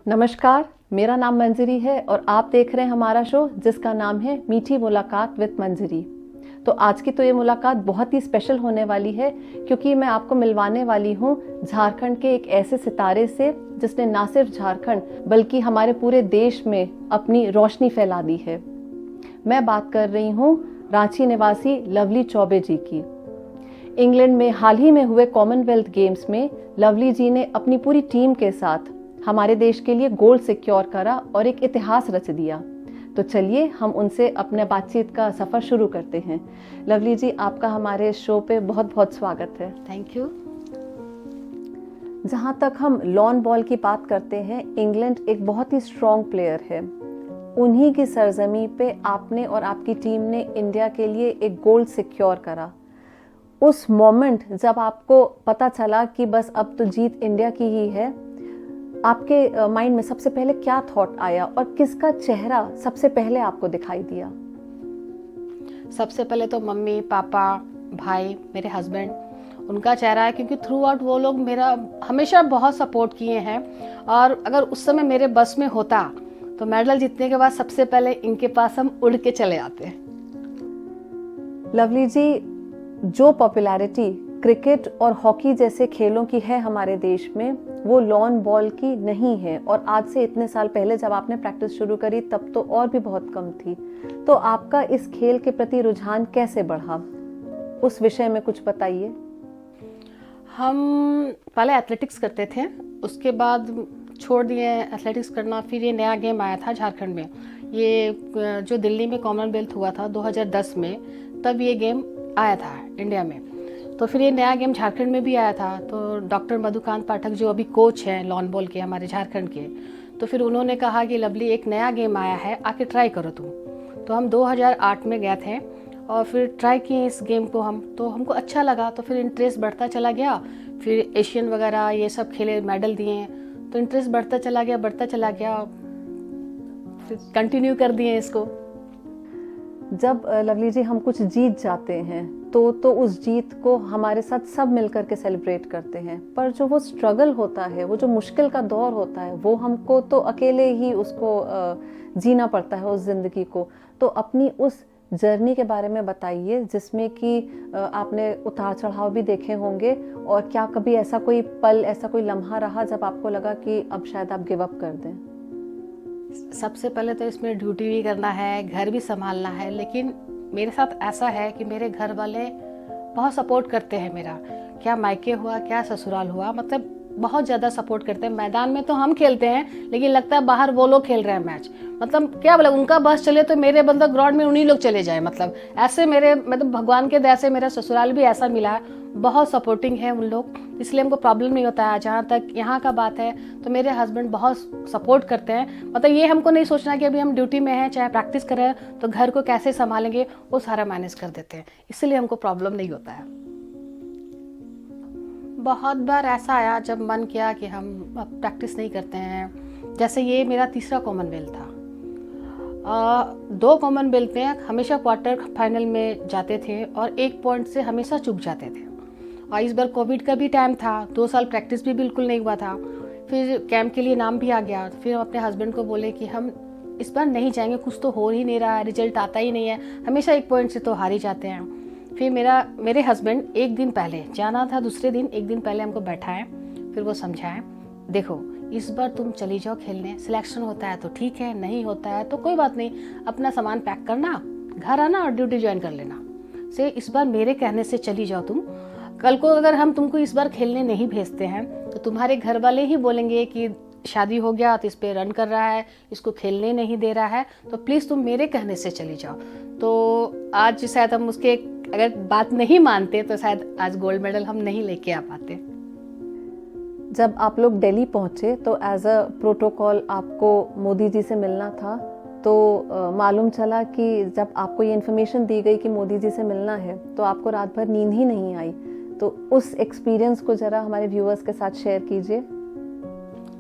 नमस्कार, मेरा नाम मंजरी है और आप देख रहे हैं हमारा शो जिसका नाम है मीठी मुलाकात विद मंजरी। तो आज की ये मुलाकात बहुत ही स्पेशल होने वाली है क्योंकि मैं आपको मिलवाने वाली हूँ झारखंड के एक ऐसे सितारे से जिसने ना सिर्फ झारखंड बल्कि हमारे पूरे देश में अपनी रोशनी फैला दी है। मैं बात कर रही हूँ रांची निवासी लवली चौबे जी की। इंग्लैंड में हाल ही में हुए कॉमनवेल्थ गेम्स में लवली जी ने अपनी पूरी टीम के साथ हमारे देश के लिए गोल्ड सिक्योर करा और एक इतिहास रच दिया। तो चलिए हम उनसे अपने बातचीत का सफर शुरू करते हैं। लवली जी, आपका हमारे शो पे बहुत बहुत स्वागत है। Thank you. जहाँ तक हम लॉन बॉल की बात करते हैं, इंग्लैंड एक बहुत ही स्ट्रॉन्ग प्लेयर है। उन्हीं की सरजमी पे आपने और आपकी टीम ने इंडिया के लिए एक गोल्ड सिक्योर करा। उस मोमेंट जब आपको पता चला कि बस अब तो जीत इंडिया की ही है, आपके माइंड में सबसे पहले क्या थॉट आया और किसका चेहरा सबसे पहले आपको दिखाई दिया? सबसे पहले तो मम्मी, पापा, भाई, मेरे हस्बैंड, उनका चेहरा है क्योंकि थ्रू आउट वो लोग मेरा हमेशा बहुत सपोर्ट किए हैं। और अगर उस समय मेरे बस में होता तो मेडल जीतने के बाद सबसे पहले इनके पास हम उड़ के चले आते हैं। लवली जी, जो पॉपुलैरिटी क्रिकेट और हॉकी जैसे खेलों की है हमारे देश में, वो लॉन बॉल की नहीं है। और आज से इतने साल पहले जब आपने प्रैक्टिस शुरू करी तब तो और भी बहुत कम थी। तो आपका इस खेल के प्रति रुझान कैसे बढ़ा, उस विषय में कुछ बताइए। हम पहले एथलेटिक्स करते थे, उसके बाद छोड़ दिए एथलेटिक्स करना। फिर ये नया गेम आया था झारखंड में, ये जो दिल्ली में कॉमनवेल्थ हुआ था 2010 में, तब ये गेम आया था इंडिया में। तो फिर ये नया गेम झारखंड में भी आया था। तो डॉक्टर मधुकांत पाठक जो अभी कोच हैं लॉन बॉल के हमारे झारखंड के, तो फिर उन्होंने कहा कि लवली एक नया गेम आया है, आके ट्राई करो तुम। तो हम 2008 में गए थे और फिर ट्राई किए इस गेम को हम, तो हमको अच्छा लगा। तो फिर इंटरेस्ट बढ़ता चला गया। फिर एशियन वगैरह ये सब खेले, मेडल दिए, तो इंटरेस्ट बढ़ता चला गया। फिर कंटिन्यू कर दिए इसको। जब लवली जी हम कुछ जीत जाते हैं तो उस जीत को हमारे साथ सब मिलकर के सेलिब्रेट करते हैं, पर जो वो स्ट्रगल होता है, वो जो मुश्किल का दौर होता है, वो हमको तो अकेले ही उसको जीना पड़ता है उस जिंदगी को। तो अपनी उस जर्नी के बारे में बताइए जिसमें कि आपने उतार चढ़ाव भी देखे होंगे, और क्या कभी ऐसा कोई पल, ऐसा कोई लम्हा रहा जब आपको लगा कि अब शायद आप गिव अप कर दें? सबसे पहले तो इसमें ड्यूटी भी करना है, घर भी संभालना है। लेकिन मेरे साथ ऐसा है कि मेरे घर वाले बहुत सपोर्ट करते हैं मेरा, क्या मायके हुआ क्या ससुराल हुआ, मतलब बहुत ज़्यादा सपोर्ट करते हैं। मैदान में तो हम खेलते हैं लेकिन लगता है बाहर वो लोग खेल रहे हैं मैच। मतलब क्या बोला, उनका बस चले तो मेरे मतलब ग्राउंड में उन्हीं लोग चले जाए। मतलब ऐसे मेरे मतलब भगवान के दया से मेरा ससुराल भी ऐसा मिला है, बहुत सपोर्टिंग है उन लोग, इसलिए हमको प्रॉब्लम नहीं होता है। जहाँ तक यहाँ का बात है तो मेरे हस्बैंड बहुत सपोर्ट करते हैं। मतलब ये हमको नहीं सोचना कि अभी हम ड्यूटी में हैं, चाहे प्रैक्टिस कर रहे हैं, तो घर को कैसे संभालेंगे, वो सारा मैनेज कर देते हैं, इसलिए हमको प्रॉब्लम नहीं होता है। बहुत बार ऐसा आया जब मन किया कि हम अब प्रैक्टिस नहीं करते हैं। जैसे ये मेरा तीसरा कॉमनवेल्थ था। 2 कॉमनवेल्थ में हमेशा क्वार्टर फाइनल में जाते थे और 1 पॉइंट से हमेशा चूक जाते थे। और इस बार कोविड का भी टाइम था, 2 साल प्रैक्टिस भी बिल्कुल नहीं हुआ था। फिर कैंप के लिए नाम भी आ गया। फिर हम अपने हस्बैंड को बोले कि हम इस बार नहीं जाएंगे, कुछ तो हो ही नहीं रहा है, रिजल्ट आता ही नहीं है, हमेशा 1 पॉइंट से तो हार ही जाते हैं। फिर मेरे हस्बैंड एक दिन पहले जाना था, दूसरे दिन 1 दिन पहले हमको बैठाएं, फिर वो समझाएं, देखो इस बार तुम चली जाओ खेलने, सिलेक्शन होता है तो ठीक है, नहीं होता है तो कोई बात नहीं, अपना सामान पैक करना, घर आना और ड्यूटी ज्वाइन कर लेना। से इस बार मेरे कहने से चली जाओ तुम। कल को अगर हम तुमको इस बार खेलने नहीं भेजते हैं तो तुम्हारे घर वाले ही बोलेंगे कि शादी हो गया तो इस पे रन कर रहा है, इसको खेलने नहीं दे रहा है, तो प्लीज़ तुम मेरे कहने से चली जाओ। तो आज शायद हम उसके अगर बात नहीं मानते तो शायद आज गोल्ड मेडल हम नहीं लेके आ पाते। जब आप लोग दिल्ली पहुंचे तो एज अ प्रोटोकॉल आपको मोदी जी से मिलना था। तो मालूम चला कि जब आपको ये इन्फॉर्मेशन दी गई कि मोदी जी से मिलना है तो आपको रात भर नींद ही नहीं आई। तो उस एक्सपीरियंस को जरा हमारे व्यूअर्स के साथ शेयर कीजिए।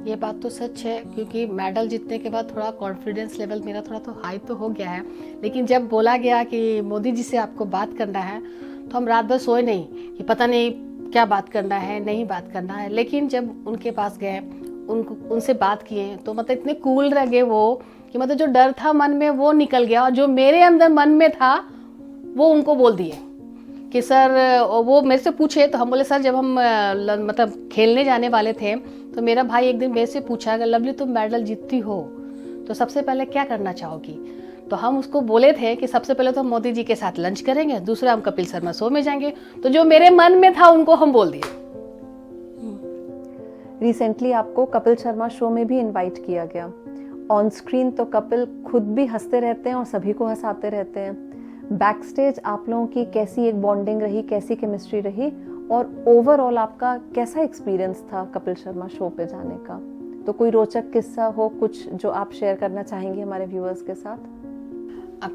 ये बात तो सच है क्योंकि मेडल जीतने के बाद थोड़ा कॉन्फिडेंस लेवल मेरा थोड़ा तो हाई तो हो गया है। लेकिन जब बोला गया कि मोदी जी से आपको बात करना है तो हम रात भर सोए नहीं कि पता नहीं क्या बात करना है, नहीं बात करना है। लेकिन जब उनके पास गए, उनसे बात किए तो मतलब इतने कूल रह गए वो कि मतलब जो डर था मन में वो निकल गया, और जो मेरे अंदर मन में था वो उनको बोल दिए कि सर, वो मेरे से पूछे तो हम बोले सर जब हम मतलब खेलने जाने वाले थे तो मेरा भाई एक दिन मेरे से पूछा अगर लवली तुम मेडल जीतती हो तो सबसे पहले क्या करना चाहोगी। तो हम उसको बोले थे कि सबसे पहले तो हम मोदी जी के साथ लंच करेंगे, दूसरा हम कपिल शर्मा शो में जाएंगे। तो जो मेरे मन में था उनको हम बोल दिए। रिसेंटली आपको कपिल शर्मा शो में भी इनवाइट किया गया। ऑन स्क्रीन तो कपिल खुद भी हंसते रहते हैं और सभी को हंसाते रहते हैं। बैक स्टेज आप लोगों की कैसी एक बॉन्डिंग रही, कैसी केमिस्ट्री रही, और ओवरऑल आपका कैसा एक्सपीरियंस था कपिल शर्मा शो पे जाने का? तो कोई रोचक किस्सा हो कुछ जो आप शेयर करना चाहेंगे हमारे व्यूअर्स के साथ?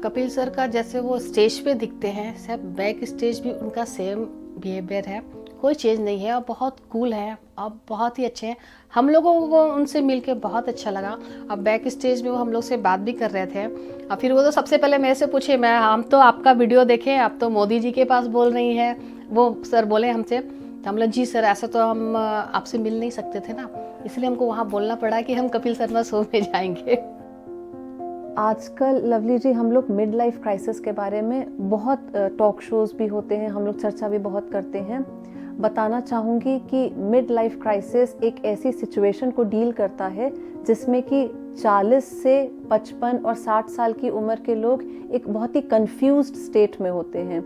कपिल सर का जैसे वो स्टेज पे दिखते हैं, सब बैक स्टेज भी उनका सेम बिहेवियर है, कोई चेंज नहीं है, और बहुत कूल है और बहुत ही अच्छे हैं। हम लोगों को उनसे मिलके बहुत अच्छा लगा। अब बैक स्टेज में वो हम लोग से बात भी कर रहे थे, और फिर वो तो सबसे पहले मेरे से पूछे, हम तो आपका वीडियो देखे, आप तो मोदी जी के पास बोल रही हैं। वो सर बोले हमसे, तो हम लोग जी सर ऐसा तो हम आपसे मिल नहीं सकते थे ना, इसलिए हमको वहाँ बोलना पड़ा कि हम कपिल शर्मा शो में जाएंगे। आजकल लवली जी हम लोग मिड लाइफ क्राइसिस के बारे में बहुत टॉक शोज भी होते हैं, हम लोग चर्चा भी बहुत करते हैं। बताना चाहूँगी कि मिड लाइफ क्राइसिस एक ऐसी सिचुएशन को डील करता है जिसमें कि 40 से 55 और 60 साल की उम्र के लोग एक बहुत ही कंफ्यूज्ड स्टेट में होते हैं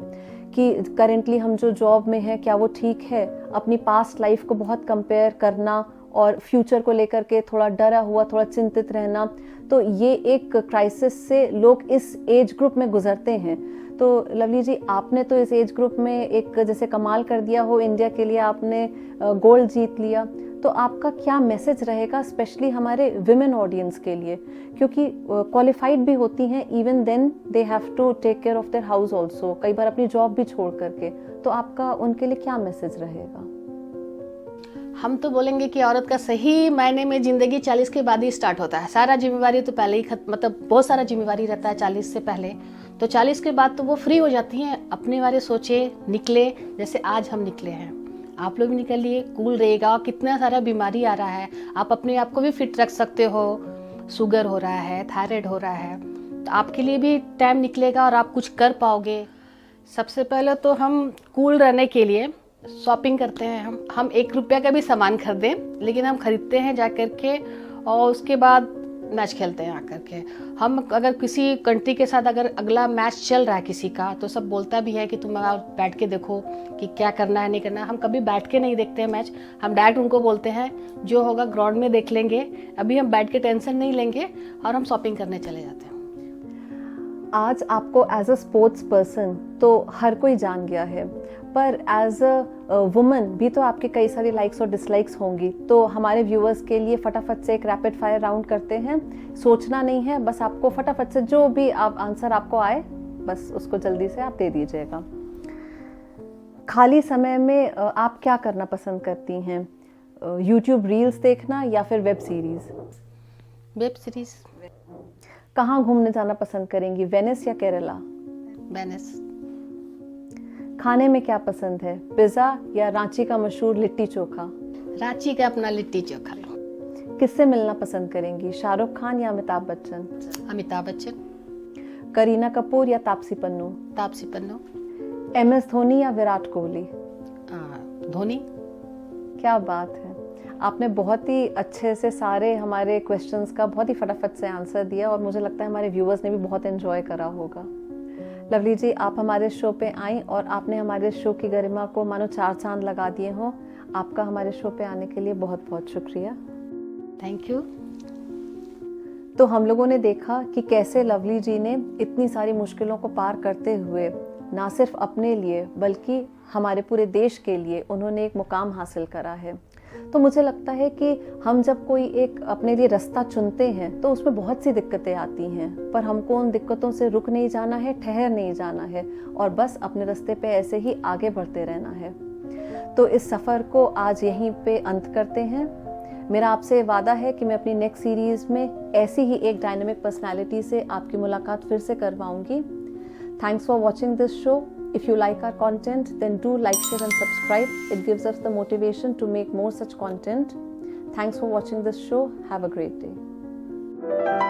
कि करेंटली हम जो जॉब में हैं क्या वो ठीक है, अपनी पास्ट लाइफ को बहुत कंपेयर करना और फ्यूचर को लेकर के थोड़ा डरा हुआ, थोड़ा चिंतित रहना। तो ये एक क्राइसिस से लोग इस एज ग्रुप में गुजरते हैं। तो लवली जी आपने तो इस एज ग्रुप में एक जैसे कमाल कर दिया हो, इंडिया के लिए आपने गोल्ड जीत लिया। तो आपका क्या मैसेज रहेगा स्पेशली हमारे विमेन ऑडियंस के लिए, क्योंकि क्वालिफाइड भी होती हैं, even then they have to take care of their house also, कई बार अपनी जॉब भी छोड़ करके। तो आपका उनके लिए क्या मैसेज रहेगा? हम तो बोलेंगे कि औरत का सही मायने में जिंदगी 40 के बाद ही स्टार्ट होता है। सारा जिम्मेवारी तो पहले ही मतलब बहुत सारा जिम्मेवारी रहता है 40 से पहले, तो 40 के बाद तो वो फ्री हो जाती हैं, अपने बारे सोचे, निकले, जैसे आज हम निकले हैं। आप लोग भी निकलिए, कूल रहेगा। कितना सारा बीमारी आ रहा है, आप अपने आप को भी फिट रख सकते हो। शुगर हो रहा है, थायराइड हो रहा है, तो आपके लिए भी टाइम निकलेगा और आप कुछ कर पाओगे। सबसे पहले तो हम कूल रहने के लिए शॉपिंग करते हैं। हम 1 रुपया का भी सामान खरीदें, लेकिन हम खरीदते हैं जा कर के, और उसके बाद मैच खेलते हैं आकर के। हम अगर किसी कंट्री के साथ अगर अगला मैच चल रहा है किसी का, तो सब बोलता भी है कि तुम बैठ के देखो कि क्या करना है नहीं करना है। हम कभी बैठ के नहीं देखते हैं मैच, हम डायरेक्ट उनको बोलते हैं जो होगा ग्राउंड में देख लेंगे, अभी हम बैठ के टेंशन नहीं लेंगे, और हम शॉपिंग करने चले जाते हैं। आज आपको एज अ स्पोर्ट्स पर्सन तो हर कोई जान गया है, पर एज अ वुमन भी तो आपके कई सारी लाइक्स और डिसलाइक्स होंगी। तो हमारे व्यूअर्स के लिए फटाफट से एक रैपिड फायर राउंड करते हैं। सोचना नहीं है, बस आपको फटाफट से जो भी आंसर आपको आए बस उसको जल्दी से आप दे दीजिएगा। खाली समय में आप क्या करना पसंद करती हैं? यूट्यूब रील्स देखना या फिर वेब सीरीज? Web series. कहाँ घूमने जाना पसंद करेंगी, वेनिस या केरला? वेनिस। खाने में क्या पसंद है, पिज्जा या रांची का मशहूर लिट्टी चोखा? रांची का अपना लिट्टी चोखा। किससे मिलना पसंद करेंगी, शाहरुख खान या अमिताभ बच्चन? अमिताभ बच्चन। करीना कपूर या तापसी पन्नू? तापसी पन्नू। MS धोनी या विराट कोहली? धोनी। क्या बात है, आपने बहुत ही अच्छे से सारे हमारे क्वेश्चंस का बहुत ही फटाफट से आंसर दिया, और मुझे लगता है हमारे व्यूअर्स ने भी बहुत एंजॉय करा होगा। लवली जी आप हमारे शो पे आई और आपने हमारे शो की गरिमा को मानो 4 चांद लगा दिए हों। आपका हमारे शो पे आने के लिए बहुत बहुत शुक्रिया। Thank you. तो हम लोगों ने देखा कि कैसे लवली जी ने इतनी सारी मुश्किलों को पार करते हुए ना सिर्फ अपने लिए बल्कि हमारे पूरे देश के लिए उन्होंने एक मुकाम हासिल करा है। तो मुझे लगता है कि हम जब कोई एक अपने लिए रास्ता चुनते हैं तो उसमें बहुत सी दिक्कतें आती हैं, पर हमको उन दिक्कतों से रुक नहीं जाना है, ठहर नहीं जाना है, और बस अपने रास्ते पे ऐसे ही आगे बढ़ते रहना है। तो इस सफ़र को आज यहीं पे अंत करते हैं। मेरा आपसे वादा है कि मैं अपनी नेक्स्ट सीरीज़ में ऐसी ही एक डायनामिक पर्सनालिटी से आपकी मुलाकात फिर से करवाऊंगी। Thanks for watching this show. If you like our content, then do like, share and subscribe. It gives us the motivation to make more such content. Thanks for watching this show. Have a great day.